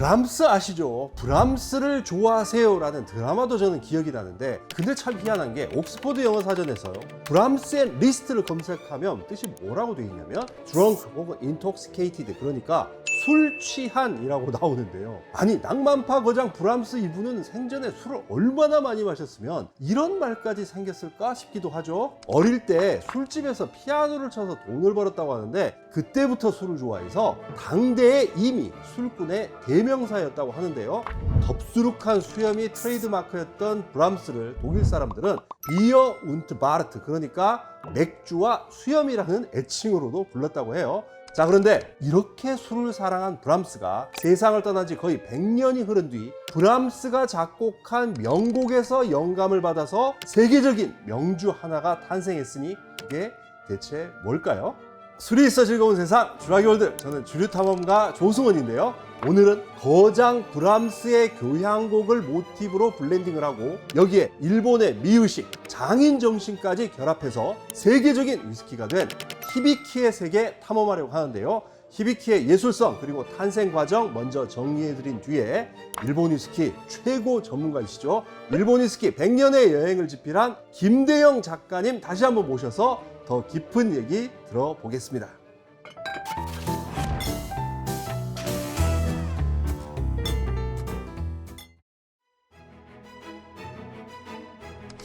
브람스 아시죠? 브람스를 좋아하세요 라는 드라마도 저는 기억이 나는데, 근데 참 희한한 게 옥스퍼드 영어 사전에서요, 브람스의 리스트를 검색하면 뜻이 뭐라고 되어 있냐면 drunk 혹은 intoxicated, 그러니까 술 취한이라고 나오는데요. 아니, 낭만파 거장 브람스 이분은 생전에 술을 얼마나 많이 마셨으면 이런 말까지 생겼을까 싶기도 하죠. 어릴 때 술집에서 피아노를 쳐서 돈을 벌었다고 하는데, 그때부터 술을 좋아해서 당대에 이미 술꾼의 대명사였다고 하는데요. 덥수룩한 수염이 트레이드마크였던 브람스를 독일 사람들은 비어 운트 바르트, 그러니까 맥주와 수염이라는 애칭으로도 불렀다고 해요. 자, 그런데 이렇게 술을 사랑한 브람스가 세상을 떠난 지 거의 100년이 흐른 뒤 브람스가 작곡한 명곡에서 영감을 받아서 세계적인 명주 하나가 탄생했으니 그게 대체 뭘까요? 술이 있어 즐거운 세상 주라기월드, 저는 주류탐험가 조승원인데요. 오늘은 거장 브람스의 교향곡을 모티브로 블렌딩을 하고 여기에 일본의 미의식, 장인 정신까지 결합해서 세계적인 위스키가 된 히비키의 세계 탐험하려고 하는데요. 히비키의 예술성 그리고 탄생 과정 먼저 정리해드린 뒤에 일본 위스키 최고 전문가이시죠, 일본 위스키 100년의 여행을 집필한 김대영 작가님 다시 한번 모셔서 더 깊은 얘기 들어보겠습니다.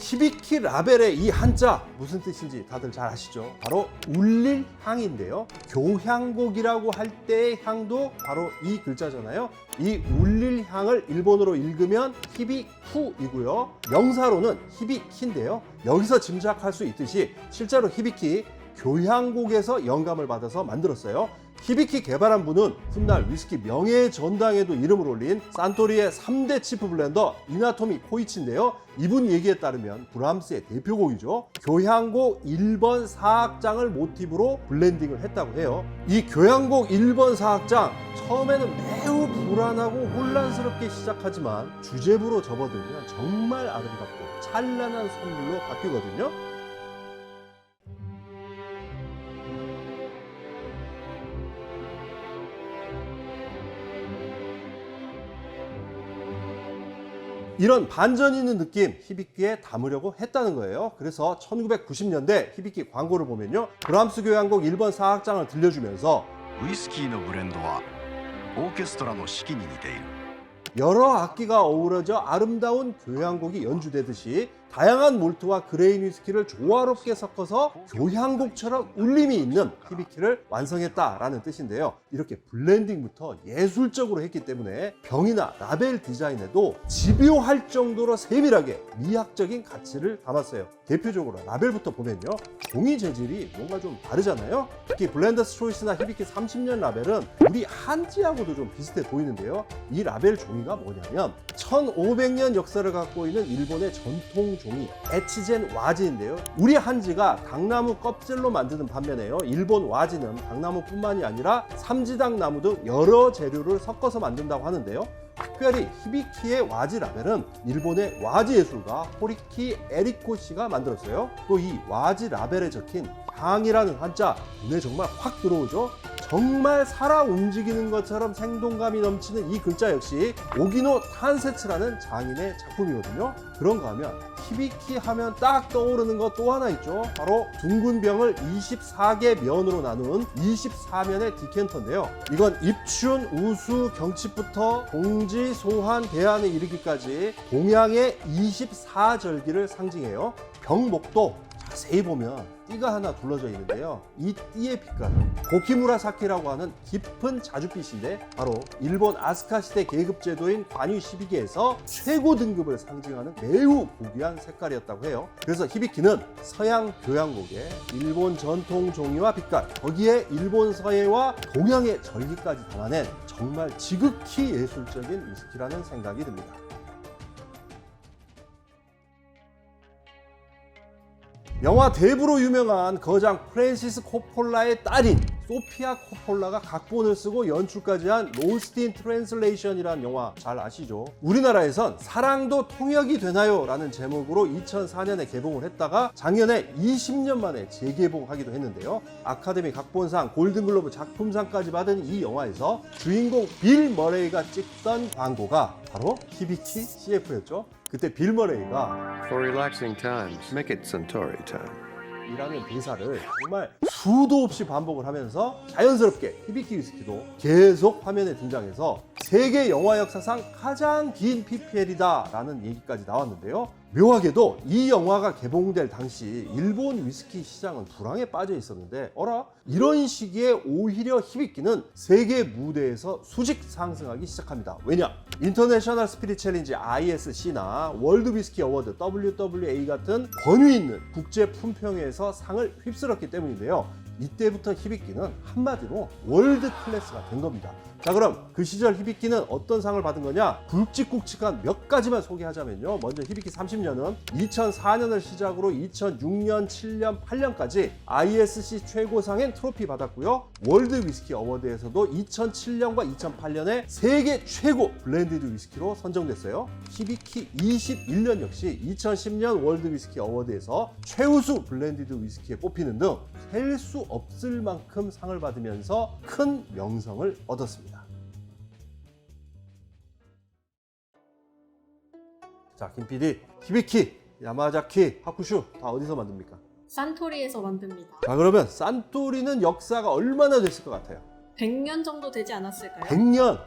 히비키 라벨의 이 한자 무슨 뜻인지 다들 잘 아시죠? 바로 울릴 향인데요. 교향곡이라고 할 때의 향도 바로 이 글자잖아요. 이 울릴 향을 일본어로 읽으면 히비쿠이고요. 명사로는 히비키인데요. 여기서 짐작할 수 있듯이 실제로 히비키 교향곡에서 영감을 받아서 만들었어요. 히비키 개발한 분은 훗날 위스키 명예의 전당에도 이름을 올린 산토리의 3대 치프 블렌더 이나토미 코이치인데요. 이분 얘기에 따르면 브람스의 대표곡이죠. 교향곡 1번 사악장을 모티브로 블렌딩을 했다고 해요. 이 교향곡 1번 사악장, 처음에는 매우 불안하고 혼란스럽게 시작하지만 주제부로 접어들면 정말 아름답고 찬란한 선율로 바뀌거든요. 이런 반전 있는 느낌 히비키에 담으려고 했다는 거예요. 그래서 1990년대 히비키 광고를 보면요, 브람스 교향곡 1번 사악장을 들려주면서 ウイスキーのブレンドはオーケストラの指揮に似ている 여러 악기가 어우러져 아름다운 교향곡이 연주되듯이 다양한 몰트와 그레인 위스키를 조화롭게 섞어서 교향곡처럼 울림이 있는 히비키를 완성했다라는 뜻인데요. 이렇게 블렌딩부터 예술적으로 했기 때문에 병이나 라벨 디자인에도 집요할 정도로 세밀하게 미학적인 가치를 담았어요. 대표적으로 라벨부터 보면요, 종이 재질이 뭔가 좀 다르잖아요. 특히 블렌더스 초이스나 히비키 30년 라벨은 우리 한지하고도 좀 비슷해 보이는데요. 이 라벨 종이가 뭐냐면 1500년 역사를 갖고 있는 일본의 전통 종이 에치젠 와지인데요. 우리 한지가 당나무 껍질로 만드는 반면에요, 일본 와지는 당나무뿐만이 아니라 삼지당 나무 등 여러 재료를 섞어서 만든다고 하는데요. 특별히 히비키의 와지 라벨은 일본의 와지 예술가 호리키 에리코 씨가 만들었어요. 또 이 와지 라벨에 적힌 향이라는 한자, 눈에 정말 확 들어오죠. 정말 살아 움직이는 것처럼 생동감이 넘치는 이 글자 역시 오기노 탄세츠라는 장인의 작품이거든요. 그런가 하면 히비키 하면 딱 떠오르는 것 또 하나 있죠. 바로 둥근 병을 24개 면으로 나눈 24면의 디켄터인데요. 이건 입춘, 우수, 경칩부터 동지, 소환, 대안에 이르기까지 동양의 24절기를 상징해요. 병목도 자세히 보면 띠가 하나 둘러져 있는데요. 이 띠의 빛깔은 고키무라사키라고 하는 깊은 자줏빛인데 바로 일본 아스카 시대 계급 제도인 관유 12개에서 최고 등급을 상징하는 매우 고귀한 색깔이었다고 해요. 그래서 히비키는 서양 교향곡에 일본 전통 종이와 빛깔, 거기에 일본 서예와 동양의 절기까지 담아낸 정말 지극히 예술적인 위스키라는 생각이 듭니다. 영화 대부로 유명한 거장 프랜시스 코폴라의 딸인 소피아 코폴라가 각본을 쓰고 연출까지 한 로스트 인 트랜슬레이션이라는 영화 잘 아시죠? 우리나라에선 사랑도 통역이 되나요? 라는 제목으로 2004년에 개봉을 했다가 작년에 20년 만에 재개봉하기도 했는데요. 아카데미 각본상, 골든글로브 작품상까지 받은 이 영화에서 주인공 빌 머레이가 찍던 광고가 바로 히비키 CF였죠. 그때 빌 머레이가 For relaxing times, make it Suntory time. 이라는 대사를 정말 수도 없이 반복을 하면서 자연스럽게 히비키 위스키도 계속 화면에 등장해서 세계 영화 역사상 가장 긴 PPL이다 라는 얘기까지 나왔는데요. 묘하게도 이 영화가 개봉될 당시 일본 위스키 시장은 불황에 빠져 있었는데 어라? 이런 시기에 오히려 히비키는 세계 무대에서 수직 상승하기 시작합니다. 왜냐? 인터내셔널 스피릿 챌린지 ISC나 월드 위스키 어워드 WWA 같은 권위 있는 국제 품평회에서 상을 휩쓸었기 때문인데요. 이때부터 히비키는 한마디로 월드 클래스가 된 겁니다. 자, 그럼 그 시절 히비키는 어떤 상을 받은 거냐? 굵직굵직한 몇 가지만 소개하자면요. 먼저 히비키 30년은 2004년을 시작으로 2006년, 7년, 8년까지 ISC 최고상인 트로피 받았고요. 월드 위스키 어워드에서도 2007년과 2008년에 세계 최고 블렌디드 위스키로 선정됐어요. 히비키 21년 역시 2010년 월드 위스키 어워드에서 최우수 블렌디드 위스키에 뽑히는 등 셀 수 없을 만큼 상을 받으면서 큰 명성을 얻었습니다. 자, 김 PD, 히비키, 야마자키, 하쿠슈 다 어디서 만듭니까? 산토리에서 만듭니다. 자, 그러면 산토리는 역사가 얼마나 됐을 것 같아요? 100년 정도 되지 않았을까요? 100년?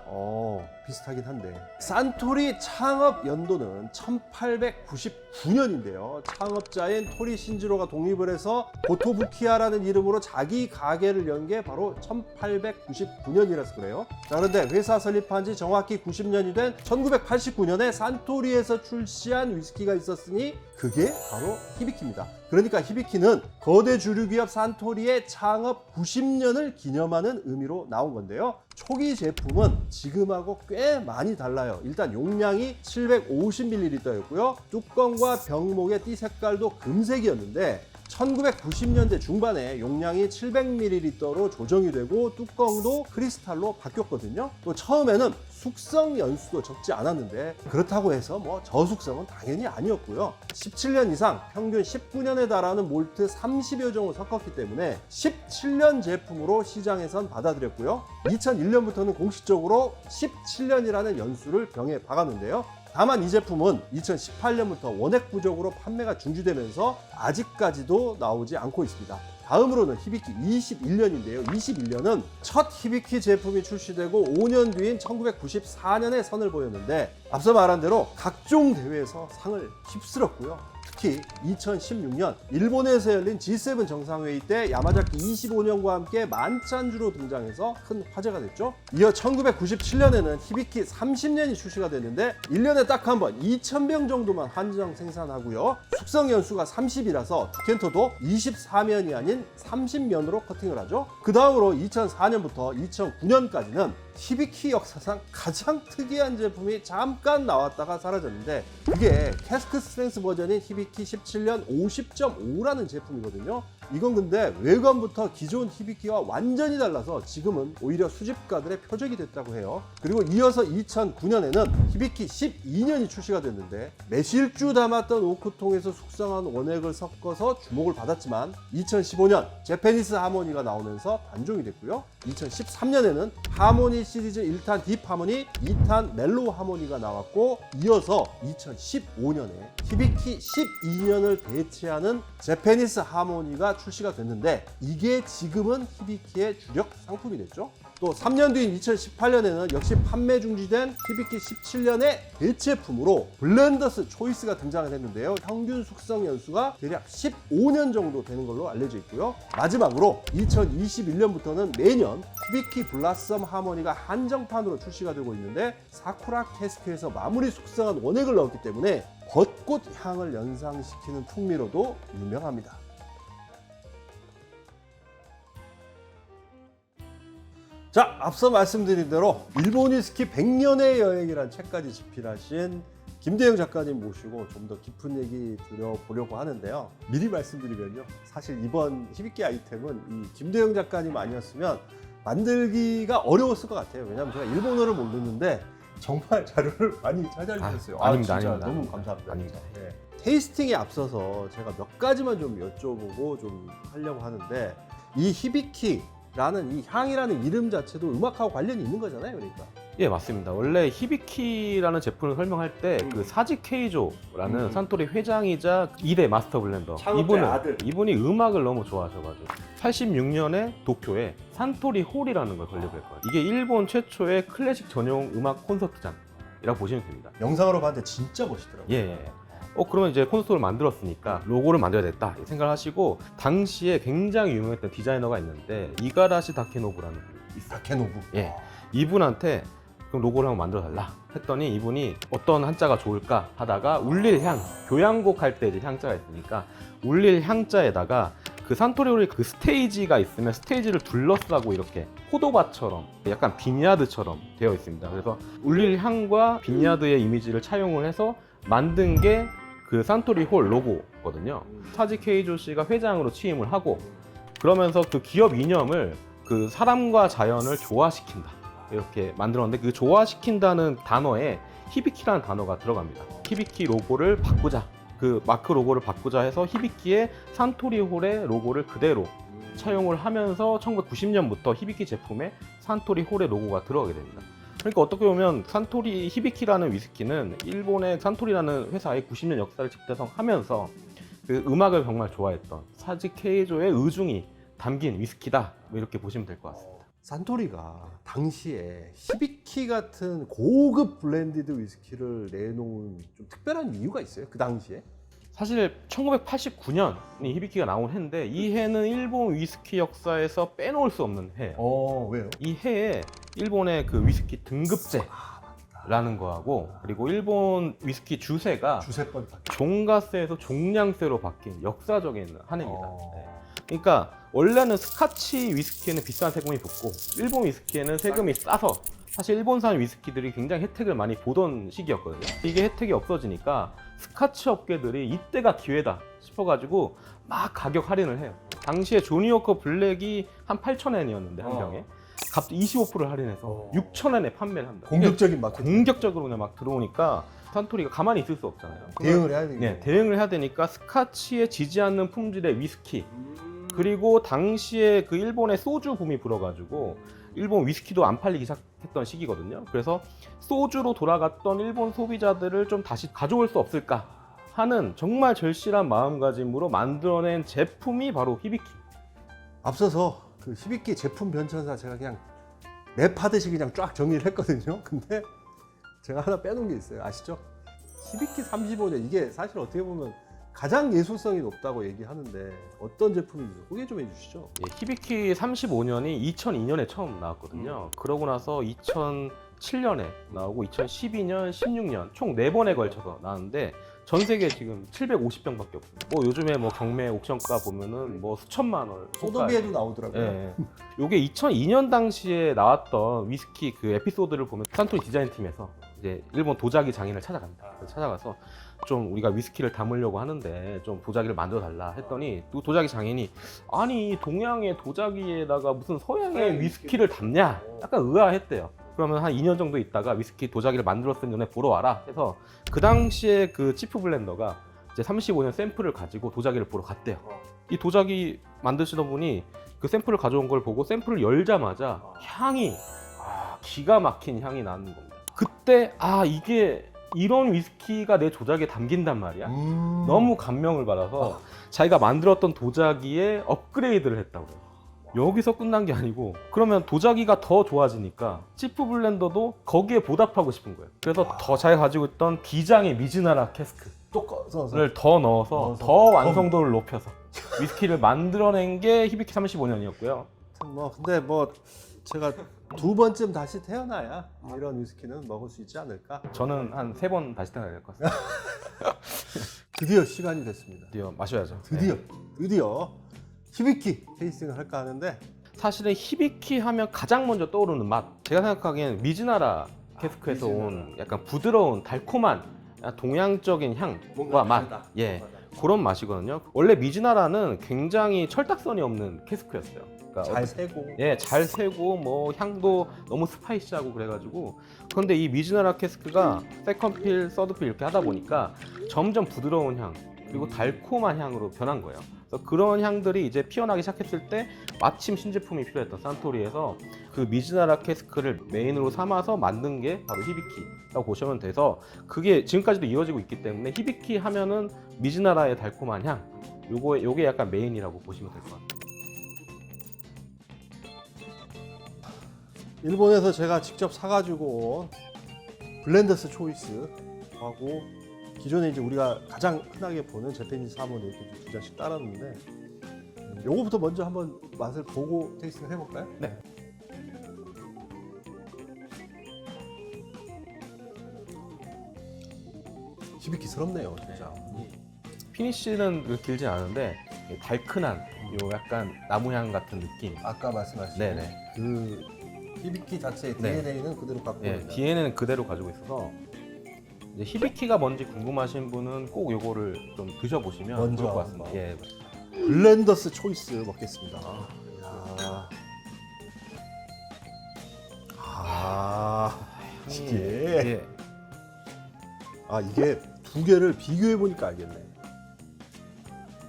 비슷하긴 한데 산토리 창업 연도는 1899년인데요. 창업자인 토리 신지로가 독립을 해서 고토부키야라는 이름으로 자기 가게를 연 게 바로 1899년이라서 그래요. 자, 그런데 회사 설립한 지 정확히 90년이 된 1989년에 산토리에서 출시한 위스키가 있었으니 그게 바로 히비키입니다. 그러니까 히비키는 거대 주류기업 산토리의 창업 90년을 기념하는 의미로 나온 건데요. 초기 제품은 지금하고 꽤 많이 달라요. 일단 용량이 750ml였고요. 뚜껑과 병목의 띠 색깔도 금색이었는데 1990년대 중반에 용량이 700ml로 조정이 되고 뚜껑도 크리스탈로 바뀌었거든요. 또 처음에는 숙성 연수도 적지 않았는데 그렇다고 해서 뭐 저숙성은 당연히 아니었고요. 17년 이상 평균 19년에 달하는 몰트 30여 종을 섞었기 때문에 17년 제품으로 시장에선 받아들였고요. 2001년부터는 공식적으로 17년이라는 연수를 병에 박았는데요. 다만 이 제품은 2018년부터 원액 부족으로 판매가 중지되면서 아직까지도 나오지 않고 있습니다. 다음으로는 히비키 21년인데요. 21년은 첫 히비키 제품이 출시되고 5년 뒤인 1994년에 선을 보였는데 앞서 말한 대로 각종 대회에서 상을 휩쓸었고요. 특히 2016년 일본에서 열린 G7 정상회의 때 야마자키 25년과 함께 만찬주로 등장해서 큰 화제가 됐죠. 이어 1997년에는 히비키 30년이 출시가 됐는데 1년에 딱 한 번 2,000병 정도만 한정 생산하고요. 숙성 연수가 30이라서 디켄터도 24면이 아닌 30면으로 커팅을 하죠. 그 다음으로 2004년부터 2009년까지는 히비키 역사상 가장 특이한 제품이 잠깐 나왔다가 사라졌는데 그게 캐스크 스트렝스 버전인 히비키 17년 50.5라는 제품이거든요. 이건 근데 외관부터 기존 히비키와 완전히 달라서 지금은 오히려 수집가들의 표적이 됐다고 해요. 그리고 이어서 2009년에는 히비키 12년이 출시가 됐는데 매실주 담았던 오크통에서 숙성한 원액을 섞어서 주목을 받았지만 2015년 재패니스 하모니가 나오면서 단종이 됐고요. 2013년에는 하모니 시리즈 1탄 딥 하모니, 2탄 멜로우 하모니가 나왔고 이어서 2015년에 히비키 12년을 대체하는 재패니스 하모니가 출시가 됐는데 이게 지금은 히비키의 주력 상품이 됐죠. 또 3년 뒤인 2018년에는 역시 판매 중지된 히비키 17년의 대체품으로 블렌더스 초이스가 등장을 했는데요. 평균 숙성 연수가 대략 15년 정도 되는 걸로 알려져 있고요. 마지막으로 2021년부터는 매년 히비키 블라썸 하모니가 한정판으로 출시가 되고 있는데 사쿠라 캐스크에서 마무리 숙성한 원액을 넣었기 때문에 벚꽃 향을 연상시키는 풍미로도 유명합니다. 자, 앞서 말씀드린 대로 일본 위스키 100년의 여행이라는 책까지 집필하신 김대영 작가님 모시고 좀 더 깊은 얘기 드려보려고 하는데요. 미리 말씀드리면요. 사실 이번 히비키 아이템은 이 김대영 작가님 아니었으면 만들기가 어려웠을 것 같아요. 왜냐하면 제가 일본어를 모르는데 정말 자료를 많이 찾아주셨어요. 아닙니다, 진짜 아닙니다. 너무 감사합니다. 아닙니다. 네. 테이스팅에 앞서서 제가 몇 가지만 좀 여쭤보고 좀 하려고 하는데 이 히비키라는 이 향이라는 이름 자체도 음악하고 관련이 있는 거잖아요. 그러니까. 예, 맞습니다. 원래 히비키라는 제품을 설명할 때 그 사지 케이조라는 산토리 회장이자 2대 마스터 블렌더 창업자의 아들. 이분이 음악을 너무 좋아하셔가지고 86년에 도쿄에 산토리 홀이라는 걸 건립했거든요. 이게 일본 최초의 클래식 전용 음악 콘서트장이라고 보시면 됩니다. 영상으로 봤는데 진짜 멋있더라고요. 예. 그러면 이제 콘서트를 만들었으니까 로고를 만들어야겠다 생각을 하시고 당시에 굉장히 유명했던 디자이너가 있는데 이가라시 다케노부라는 분이 있어요. 다케노부. 예. 이분한테 그럼 로고를 한번 만들어 달라 했더니 이분이 어떤 한자가 좋을까 하다가 울릴향, 교향곡 할 때 이제 향자가 있으니까 울릴향자에다가 그 산토리홀이 그 스테이지가 있으면 스테이지를 둘러싸고 이렇게 포도밭처럼 약간 빈야드처럼 되어 있습니다. 그래서 울릴향과 빈야드의 이미지를 차용을 해서 만든 게 그 산토리홀 로고거든요. 사지 케이조 씨가 회장으로 취임을 하고 그러면서 그 기업 이념을 그 사람과 자연을 조화시킨다 이렇게 만들었는데 그 조화시킨다는 단어에 히비키라는 단어가 들어갑니다. 히비키 로고를 바꾸자, 그 마크 로고를 바꾸자 해서 히비키의 산토리홀의 로고를 그대로 차용을 하면서 1990년부터 히비키 제품에 산토리홀의 로고가 들어가게 됩니다. 그러니까 어떻게 보면 산토리 히비키라는 위스키는 일본의 산토리라는 회사의 90년 역사를 집대성하면서 그 음악을 정말 좋아했던 사지 케이조의 의중이 담긴 위스키다 이렇게 보시면 될 것 같습니다. 산토리가 당시에 히비키 같은 고급 블렌디드 위스키를 내놓은 좀 특별한 이유가 있어요? 그 당시에? 사실 1989년이 히비키가 나온 해인데 이 해는 일본 위스키 역사에서 빼놓을 수 없는 해예요. 왜요? 이 해에 일본의 그 위스키 등급제라는 거하고 그리고 일본 위스키 주세가 주세권 바뀌. 종가세에서 종량세로 바뀐 역사적인 한 해입니다. 네. 그러니까 원래는 스카치 위스키에는 비싼 세금이 붙고 일본 위스키에는 세금이 싸서 사실 일본산 위스키들이 굉장히 혜택을 많이 보던 시기였거든요. 이게 혜택이 없어지니까 스카치 업계들이 이때가 기회다 싶어가지고 막 가격 할인을 해요. 당시에 조니워커 블랙이 한 8,000엔이었는데 한 병에 갑자기 25%를 할인해서 6,000엔에 판매를 합니다. 공격적인 마케팅. 공격적으로 그냥 막 들어오니까 산토리가 가만히 있을 수 없잖아요. 대응을 해야 되겠네. 네, 대응을 해야 되니까 스카치에 지지 않는 품질의 위스키 그리고 당시에 그 일본의 소주 붐이 불어가지고 일본 위스키도 안 팔리기 시작했던 시기거든요. 그래서 소주로 돌아갔던 일본 소비자들을 좀 다시 가져올 수 없을까 하는 정말 절실한 마음가짐으로 만들어낸 제품이 바로 히비키. 앞서서 그 히비키 제품 변천사 제가 그냥 랩하듯이 그냥 쫙 정리를 했거든요. 근데 제가 하나 빼놓은 게 있어요. 아시죠? 히비키 35년 이게 사실 어떻게 보면 가장 예술성이 높다고 얘기하는데 어떤 제품인지 소개 좀 해주시죠. 예, 히비키 35년이 2002년에 처음 나왔거든요. 그러고 나서 2007년에 나오고 2012년, 16년 총 4번에 걸쳐서 나왔는데 전 세계에 지금 750병밖에 없어요. 뭐 요즘에 뭐 경매 옥션가 보면은 뭐 수천만 원. 소더비에도 나오더라고요. 예. 요게 2002년 당시에 나왔던 위스키 그 에피소드를 보면 산토리 디자인 팀에서 이제 일본 도자기 장인을 찾아갑니다. 찾아가서 좀 우리가 위스키를 담으려고 하는데 좀 도자기를 만들어 달라 했더니 또 도자기 장인이 아니 동양의 도자기에다가 무슨 서양의 위스키를 담냐 약간 의아했대요. 그러면 한 2년 정도 있다가 위스키 도자기를 만들었으니 너네 보러 와라 해서 그 당시에 그 치프 블렌더가 이제 35년 샘플을 가지고 도자기를 보러 갔대요. 이 도자기 만드시던 분이 그 샘플을 가져온 걸 보고 샘플을 열자마자 향이 기가 막힌 향이 나는 겁니다. 그때 이게 이런 위스키가 내 도자기에 담긴단 말이야. 너무 감명을 받아서 자기가 만들었던 도자기에 업그레이드를 했다고 해요. 여기서 끝난 게 아니고 그러면 도자기가 더 좋아지니까 치프 블렌더도 거기에 보답하고 싶은 거예요. 그래서 더 자기가 가지고 있던 비장의 미즈나라 캐스크를 또 꺼서 더 넣어서 더 완성도를 높여서 위스키를 만들어낸 게 히비키 35년이었고요. 뭐 근데 뭐 제가 2번쯤 다시 태어나야 이런 위스키는 먹을 수 있지 않을까. 저는 한 3번 다시 태어나야 될 것 같습니다. 드디어 시간이 됐습니다. 드디어 마셔야죠. 드디어 히비키 테이스팅을 할까 하는데 사실은 히비키 하면 가장 먼저 떠오르는 맛 제가 생각하기엔 미즈나라 캐스크에서 온 약간 부드러운 달콤한 동양적인 뭔가 향과 맛, 다르다. 예, 그런 맛이거든요. 원래 미즈나라는 굉장히 철딱선이 없는 캐스크였어요. 그러니까 잘 세고. 예, 잘 세고 뭐 향도 너무 스파이시하고 그래가지고. 그런데 이 미즈나라 캐스크가 세컨필, 서드필 이렇게 하다 보니까 점점 부드러운 향 그리고 달콤한 향으로 변한 거예요. 그래서 그런 향들이 이제 피어나기 시작했을 때 마침 신제품이 필요했던 산토리에서 그 미즈나라 캐스크를 메인으로 삼아서 만든 게 바로 히비키라고 보시면 돼서 그게 지금까지도 이어지고 있기 때문에 히비키 하면은 미즈나라의 달콤한 향 요게 약간 메인이라고 보시면 될 것 같아요. 일본에서 제가 직접 사가지고 온 블렌더스 초이스하고 기존에 이제 우리가 가장 흔하게 보는 재패니스 하모니 이렇게 두 잔씩 따랐는데 요거부터 먼저 한번 맛을 보고 테이스팅 해볼까요? 네. 히비키스럽네요, 진짜. 피니쉬는 길지 않은데 달큰한 요 약간 나무향 같은 느낌. 아까 말씀하신 네네. 그 히비키 자체의 네. DNA는 그대로 갖고 예, 있다. DNA는 그대로 가지고 있어서 이제 히비키가 뭔지 궁금하신 분은 꼭 요거를 좀 드셔보시면 먼저 좋을 것 같습니다. 한번. 예. 블렌더스 초이스 먹겠습니다. 이게 이게 두 개를 비교해 보니까 알겠네.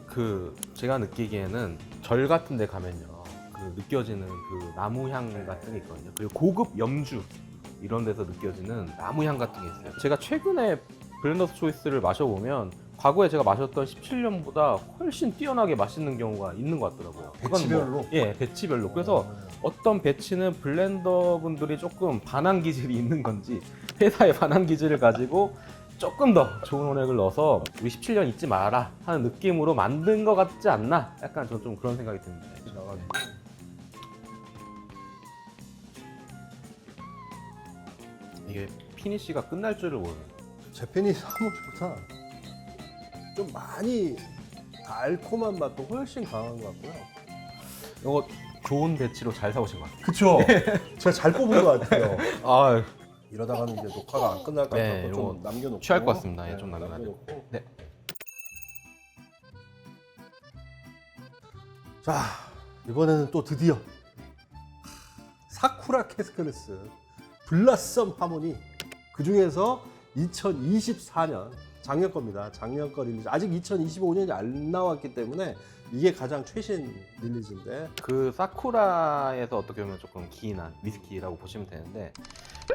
그 제가 느끼기에는 절 같은 데 가면요 그 느껴지는 그 나무향 같은 게 있거든요. 그리고 고급 염주 이런 데서 느껴지는 나무향 같은 게 있어요. 제가 최근에 블렌더스 초이스를 마셔보면 과거에 제가 마셨던 17년보다 훨씬 뛰어나게 맛있는 경우가 있는 것 같더라고요. 그건 배치별로? 예, 배치별로. 그래서 어떤 배치는 블렌더 분들이 조금 반항 기질이 있는 건지 회사의 반항 기질을 가지고 조금 더 좋은 혼액을 넣어서 우리 17년 잊지 마라 하는 느낌으로 만든 것 같지 않나? 약간 저는 좀 그런 생각이 듭니다. 이게 피니쉬가 끝날 줄을 모르는. 재패니스 하모니보다 좀 많이 달콤한 맛도 훨씬 강한 것 같고요. 이거 좋은 배치로 잘 사오신 것 같아요. 그쵸? 제가 잘 뽑은 것 같아요. 아, 이러다가는 이제 녹화가 안 끝날까 네, 해서 이거 좀 남겨놓고 취할 것 같습니다. 예, 좀 남겨놔야겠고. 남겨놓고. 네. 자, 이번에는 또 드디어 사쿠라 캐스크레스 블라썸 하모니, 그 중에서 2024년 작년 겁니다. 작년 거 릴리즈. 아직 2025년이 안 나왔기 때문에 이게 가장 최신 릴리즈인데, 그 사쿠라에서 어떻게 보면 조금 기인한 위스키라고 보시면 되는데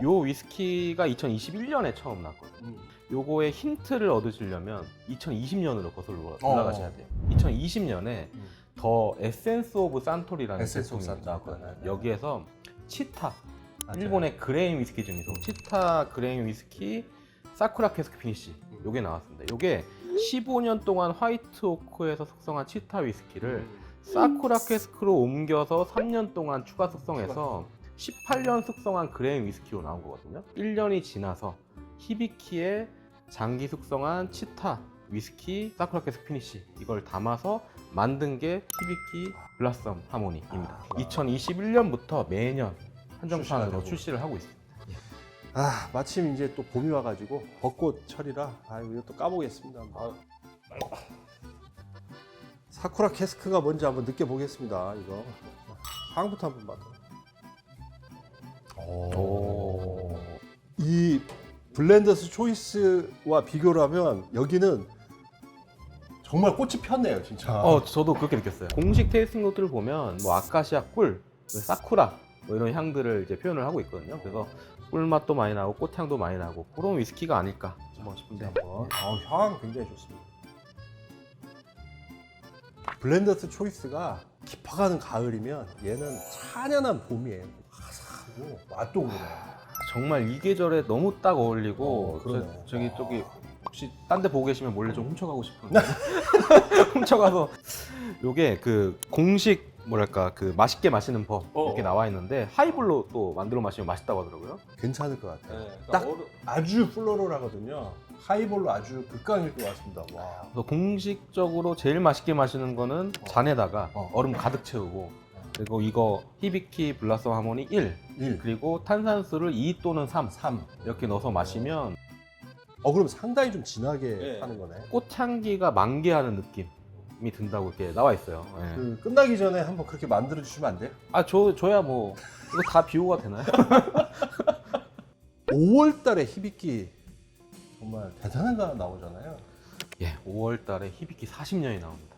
요 위스키가 2021년에 처음 나왔거든요. 요거의 힌트를 얻으시려면 2020년으로 거슬러 올라가셔야 돼요. 2020년에 더 에센스 오브 산토리라는 에센스 오브 제품이 산토리. 나왔거든요. 네. 여기에서 치타, 맞아요. 일본의 그레인 위스키 중에서 치타 그레인 위스키 사쿠라 캐스크 피니쉬 요게 나왔습니다. 요게 15년 동안 화이트 오크에서 숙성한 치타 위스키를 사쿠라 캐스크로 옮겨서 3년 동안 추가 숙성해서 18년 숙성한 그레인 위스키로 나온 거거든요. 1년이 지나서 히비키의 장기 숙성한 치타 위스키 사쿠라 캐스크 피니쉬 이걸 담아서 만든 게 히비키 블라썸 하모니입니다. 2021년부터 매년 한정판으로 출시를 하고 있습니다. 마침 이제 또 봄이 와가지고 벚꽃 철이라 이거 또 까보겠습니다. 사쿠라 캐스크가 뭔지 한번 느껴보겠습니다. 이거 향부터 한번 맡아. 이 블렌더스 초이스와 비교를 하면 여기는 정말 꽃이 폈네요, 진짜. 저도 그렇게 느꼈어요. 공식 테이스팅 노트를 보면 뭐 아카시아 꿀, 사쿠라 뭐 이런 향들을 이제 표현을 하고 있거든요. 그래서 꿀맛도 많이 나고 꽃향도 많이 나고 그런 위스키가 아닐까 싶은데 한번. 향 굉장히 좋습니다. 블렌더스 초이스가 깊어가는 가을이면 얘는 찬연한 봄이에요. 화사하고 맛도 그래요. 정말 이 계절에 너무 딱 어울리고 그러네. 저기 혹시 딴 데 보고 계시면 몰래 좀 훔쳐가고 싶은데 훔쳐가서 요게 그 공식 뭐랄까 그 맛있게 마시는 법 이렇게 나와 있는데 하이볼로 또 만들어 마시면 맛있다고 하더라고요. 괜찮을 것 같아요. 네, 딱 아주 플로럴하거든요. 하이볼로 아주 극강일 것 같습니다. 와. 그래서 공식적으로 제일 맛있게 마시는 거는 잔에다가 얼음 가득 채우고 그리고 이거 히비키 블라썸 하모니 1 1. 그리고 탄산수를 2 또는 3 3. 이렇게 넣어서 마시면 그럼 상당히 좀 진하게 네. 하는 거네. 꽃향기가 만개하는 느낌이 든다고 이렇게 나와 있어요. 예. 그 끝나기 전에 한번 그렇게 만들어 주시면 안 돼요? 줘야 뭐 이거 다 비호가 되나요? 5월 달에 히비키 정말 대단한 거 나오잖아요. 예, 5월 달에 히비키 40년이 나옵니다.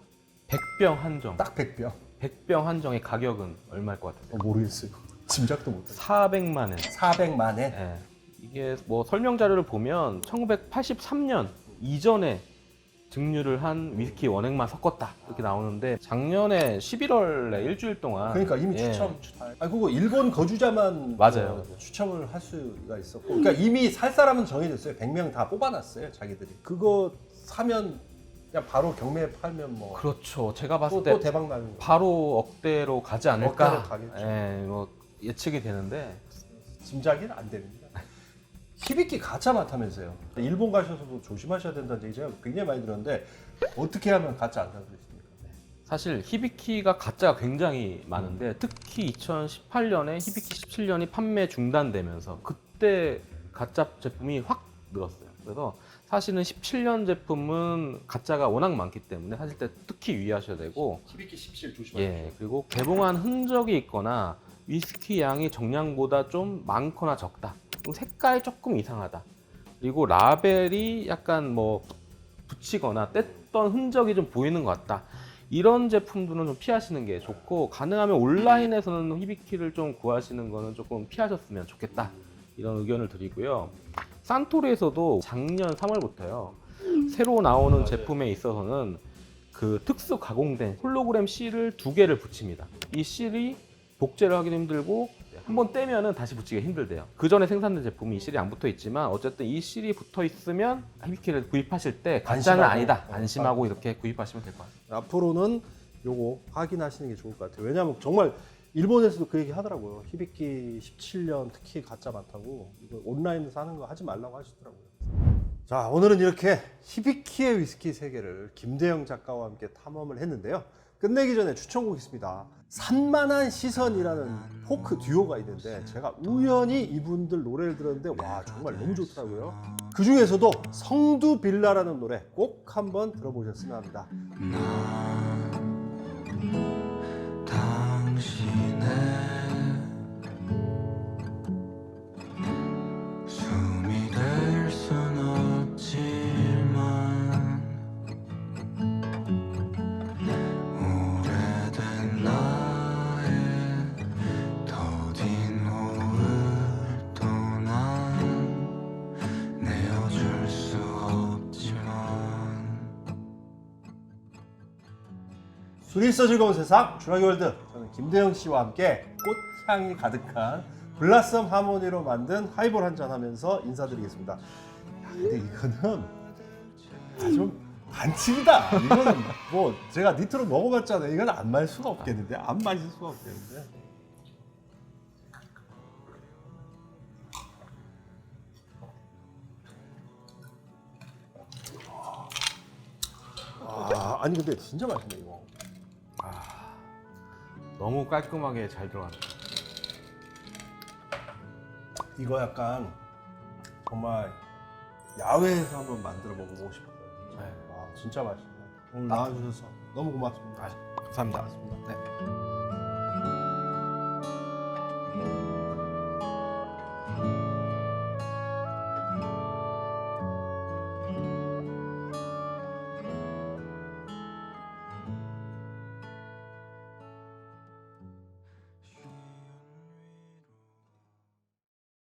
100병 한정. 딱 100병. 100병 한정의 가격은 얼마일 것 같으세요? 모르겠어요. 짐작도 못해요. 400만 원. 400만 엔. 예. 이게 뭐 설명 자료를 보면 1983년 이전에 증류를 한 위스키 원액만 섞었다 이렇게 나오는데 작년에 11월에 일주일 동안 그러니까 이미 예. 그거 일본 거주자만 맞아요. 추첨을 할 수가 있었고, 그러니까 이미 살 사람은 정해졌어요. 100명 다 뽑아놨어요, 자기들이. 그거 사면 그냥 바로 경매에 팔면 뭐 그렇죠. 제가 봤을 또 때 대박 나는 거. 바로 억대로 가지 않을까. 억대로 가겠죠. 예, 뭐 예측이 되는데 짐작이 안 됩니다. 히비키 가짜 많다면서요. 일본 가셔서도 조심하셔야 된다는 얘기 제가 굉장히 많이 들었는데 어떻게 하면 가짜 안 사실 수 있습니까? 사실 히비키가 가짜가 굉장히 많은데 특히 2018년에 히비키 17년이 판매 중단되면서 그때 가짜 제품이 확 늘었어요. 그래서 사실은 17년 제품은 가짜가 워낙 많기 때문에 사실 때 특히 유의하셔야 되고, 히비키 17 조심하세요. 예, 그리고 개봉한 흔적이 있거나 위스키 양이 정량보다 좀 많거나 적다, 그리고 색깔이 조금 이상하다, 그리고 라벨이 약간 뭐 붙이거나 뗐던 흔적이 좀 보이는 것 같다, 이런 제품들은 좀 피하시는 게 좋고, 가능하면 온라인에서는 히비키를 좀 구하시는 거는 조금 피하셨으면 좋겠다, 이런 의견을 드리고요. 산토리에서도 작년 3월부터요 새로 나오는 제품에 있어서는 그 특수 가공된 홀로그램 실을 2개를 붙입니다. 이 실이 복제를 하기도 힘들고 한번 떼면은 다시 붙이기가 힘들대요. 그 전에 생산된 제품이 이 실이 안 붙어 있지만 어쨌든 이 실이 붙어 있으면 히비키를 구입하실 때 가짜는 안심하고. 아니다, 안심하고 이렇게 구입하시면 될 것 같아요. 앞으로는 요거 확인하시는 게 좋을 것 같아요. 왜냐하면 정말 일본에서도 그 얘기 하더라고요. 히비키 17년 특히 가짜 많다고, 이거 온라인에서 하는 거 하지 말라고 하시더라고요. 자, 오늘은 이렇게 히비키의 위스키 세계를 김대영 작가와 함께 탐험을 했는데요. 끝내기 전에 추천곡 있습니다. 산만한 시선이라는 포크 듀오가 있는데 제가 우연히 이분들 노래를 들었는데 와, 정말 너무 좋더라고요. 그 중에서도 성두 빌라라는 노래 꼭 한번 들어보셨으면 합니다. 당신의 숨이 될 순 없지만 오래된 나의 더딘 호흡 또난 내어줄 수 없지만 술이 있어 즐거운 세상 주라기 월드, 저는 김대영 씨와 함께 꽃향이 가득한 블라썸 하모니로 만든 하이볼 한잔 하면서 인사드리겠습니다. 야, 근데 이거는 좀 반칙이다. 이거는 뭐 제가 니트로 먹어봤잖아요. 이건 안 마실 수가 없겠는데, 안 마실 수가 없겠는데. 아니 근데 진짜 맛있네 이거. 너무 깔끔하게 잘 들어간다. 이거 약간 정말 야외에서 한번 만들어 먹어보고 싶어요. 진짜. 네. 와, 진짜 맛있네. 오늘 나와주셔서 너무 고맙습니다. 감사합니다. 고맙습니다. 네.